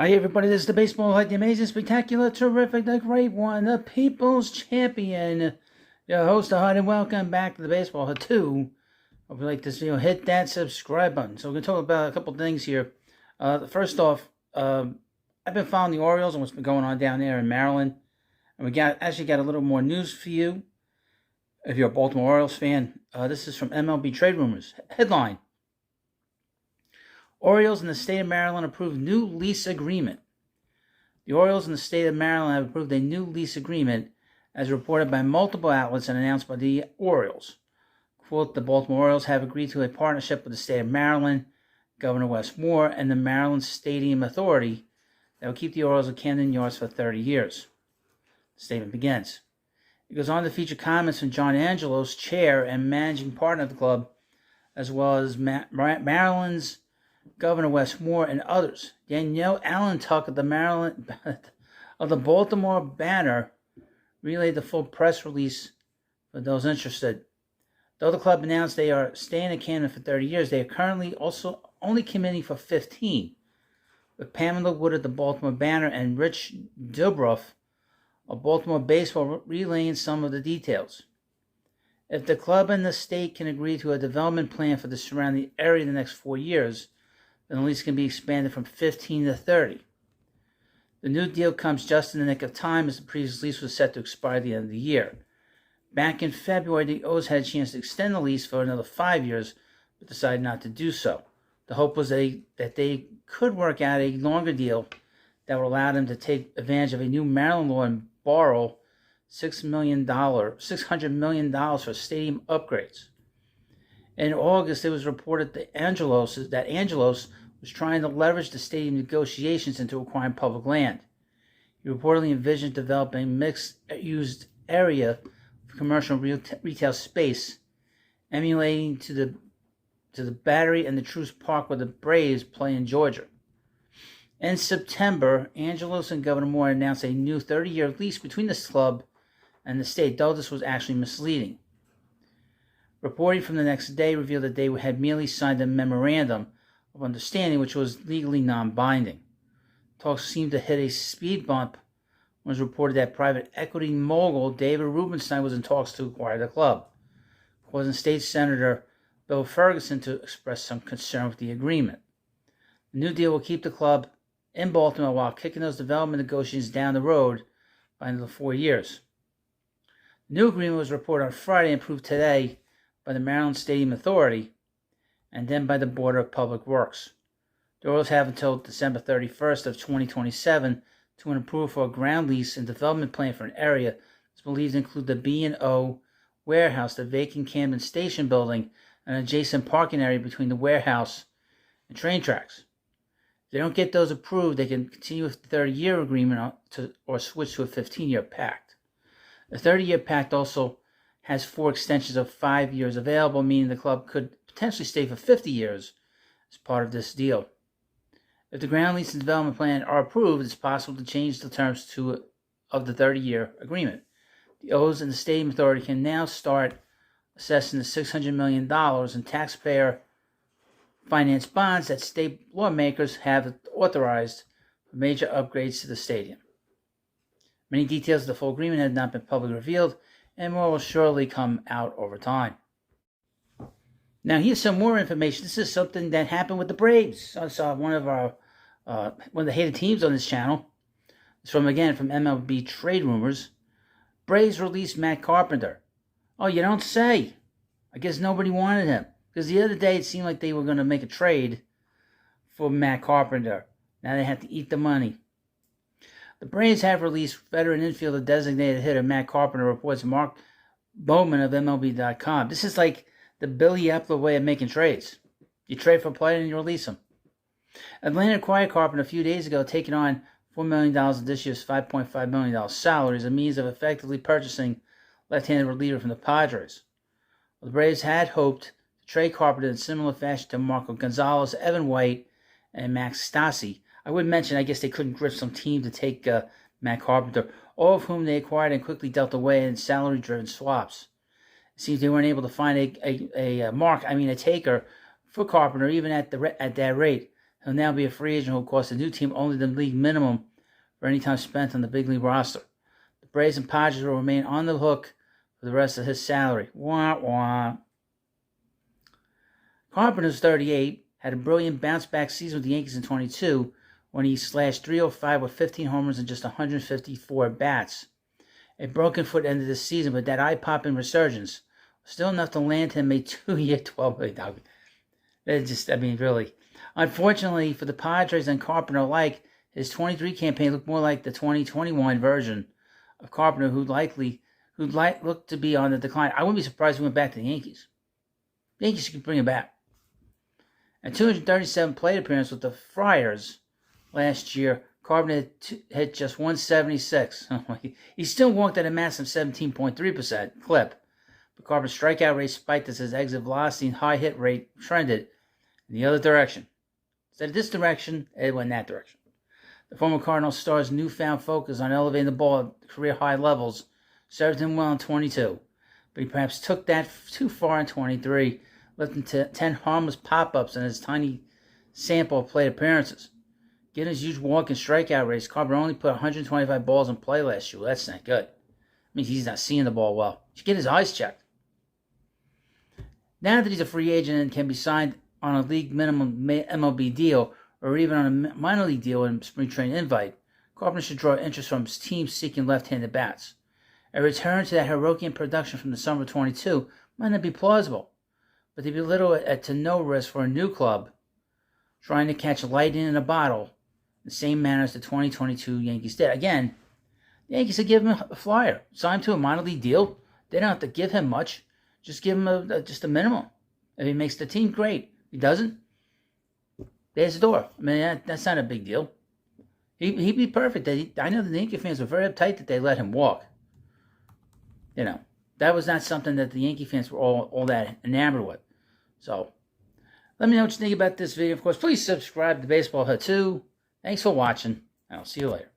Hi everybody, this is the baseball head, the amazing, spectacular, terrific, the great one, the people's champion, your host, the heart, and welcome back to the baseball head 2. Hope you like this video, hit that subscribe button. So we're going to talk about a couple things here. First off, I've been following the Orioles and what's been going on down there in Maryland. And we actually got a little more news for you. If you're a Baltimore Orioles fan, this is from MLB Trade Rumors. Headline: Orioles in the state of Maryland approved new lease agreement. The Orioles in the state of Maryland have approved a new lease agreement, as reported by multiple outlets and announced by the Orioles. Quote, the Baltimore Orioles have agreed to a partnership with the state of Maryland, Governor Wes Moore, and the Maryland Stadium Authority that will keep the Orioles at Camden Yards for 30 years. The statement begins. It goes on to feature comments from John Angelos, chair and managing partner of the club, as well as Maryland's Governor Wes Moore and others. Danielle Allentuck of the Baltimore Banner relayed the full press release for those interested. Though the club announced they are staying in Camden for 30 years, they are currently also only committing for 15, with Pamela Wood of the Baltimore Banner and Rich Dubroff of Baltimore Baseball relaying some of the details. If the club and the state can agree to a development plan for the surrounding area in the next 4 years, then the lease can be expanded from 15 to 30. The new deal comes just in the nick of time, as the previous lease was set to expire at the end of the year. Back in February, the O's had a chance to extend the lease for another 5 years, but decided not to do so. The hope was that they could work out a longer deal that would allow them to take advantage of a new Maryland law and borrow $600 million for stadium upgrades. In August, it was reported that Angelos was trying to leverage the stadium negotiations into acquiring public land. He reportedly envisioned developing a mixed-use area for commercial retail space, emulating to the Battery and the Truist Park where the Braves play in Georgia. In September, Angelos and Governor Moore announced a new 30-year lease between this club and the state, though this was actually misleading. Reporting from the next day revealed that they had merely signed a memorandum of understanding, which was legally non-binding. Talks seemed to hit a speed bump when it was reported that private equity mogul David Rubenstein was in talks to acquire the club, causing State Senator Bill Ferguson to express some concern with the agreement. The new deal will keep the club in Baltimore while kicking those development negotiations down the road by another 4 years. The new agreement was reported on Friday and approved today by the Maryland Stadium Authority and then by the Board of Public Works. The Orioles have until December 31st of 2027 to approve for a ground lease and development plan for an area that's believed to include the B&O warehouse, the vacant Camden Station building, and an adjacent parking area between the warehouse and train tracks. If they don't get those approved, they can continue with the 30-year agreement or switch to a 15-year pact. The 30-year pact also has 4 extensions of 5 years available, meaning the club could potentially stay for 50 years as part of this deal. If the ground lease and development plan are approved, it's possible to change the terms of the 30-year agreement. The O's and the Stadium Authority can now start assessing the $600 million in taxpayer finance bonds that state lawmakers have authorized for major upgrades to the stadium. Many details of the full agreement have not been publicly revealed, and more will surely come out over time. Now, here's some more information. This is something that happened with the Braves. I saw one of the hated teams on this channel. It's from MLB Trade Rumors. Braves released Matt Carpenter. Oh, you don't say. I guess nobody wanted him. Because the other day it seemed like they were going to make a trade for Matt Carpenter. Now they have to eat the money. The Braves have released veteran infielder designated hitter Matt Carpenter, reports Mark Bowman of MLB.com. This is like the Billy Epler way of making trades. You trade for a player and you release him. Atlanta acquired Carpenter a few days ago, taking on $4 million of this year's $5.5 million salary as a means of effectively purchasing left-handed reliever from the Padres. Well, the Braves had hoped to trade Carpenter in similar fashion to Marco Gonzalez, Evan White, and Max Stassi. I would mention, I guess they couldn't grip some team to take Matt Carpenter, all of whom they acquired and quickly dealt away in salary-driven swaps. It seems they weren't able to find a taker for Carpenter, even at that rate. He'll now be a free agent who will cost the new team only the league minimum for any time spent on the big league roster. The Braves and Padres will remain on the hook for the rest of his salary. Wah, wah. Carpenter's 38, had a brilliant bounce-back season with the Yankees in 22 when he slashed .305 with 15 homers and just 154 at-bats. A broken foot ended the season, but that eye-popping resurgence was still enough to land him a 2-year, $12 million. Really. Unfortunately for the Padres and Carpenter alike, his 23 campaign looked more like the 2021 version of Carpenter, who'd looked to be on the decline. I wouldn't be surprised if he went back to the Yankees. The Yankees could bring him back. At 237 plate appearances with the Friars last year, Carpenter hit just 176. He still walked at a massive 17.3% clip, but Carpenter's strikeout rate spiked as his exit velocity and high hit rate trended in the other direction. Instead of this direction, it went in that direction. The former Cardinals star's newfound focus on elevating the ball at career-high levels served him well in 22, but he perhaps took that too far in 23, lifting to 10 harmless pop-ups in his tiny sample of plate appearances. Given his huge walk and strikeout rates, Carpenter only put 125 balls in play last year. Well, that's not good. It means he's not seeing the ball well. He should get his eyes checked. Now that he's a free agent and can be signed on a league minimum MLB deal or even on a minor league deal and spring training invite, Carpenter should draw interest from his team seeking left-handed bats. A return to that Heroic production from the summer of 22 might not be plausible, but there'd be little to no risk for a new club trying to catch lightning in a bottle in the same manner as the 2022 Yankees did. Again, the Yankees would give him a flyer, sign him to a minor league deal. They don't have to give him much. Just give him just a minimum. If he makes the team, great. If he doesn't, there's the door. I mean, that's not a big deal. He'd be perfect. I know the Yankee fans were very uptight that they let him walk. You know, that was not something that the Yankee fans were all that enamored with. So, let me know what you think about this video. Of course, please subscribe to Baseball Hut 2. Thanks for watching, and I'll see you later.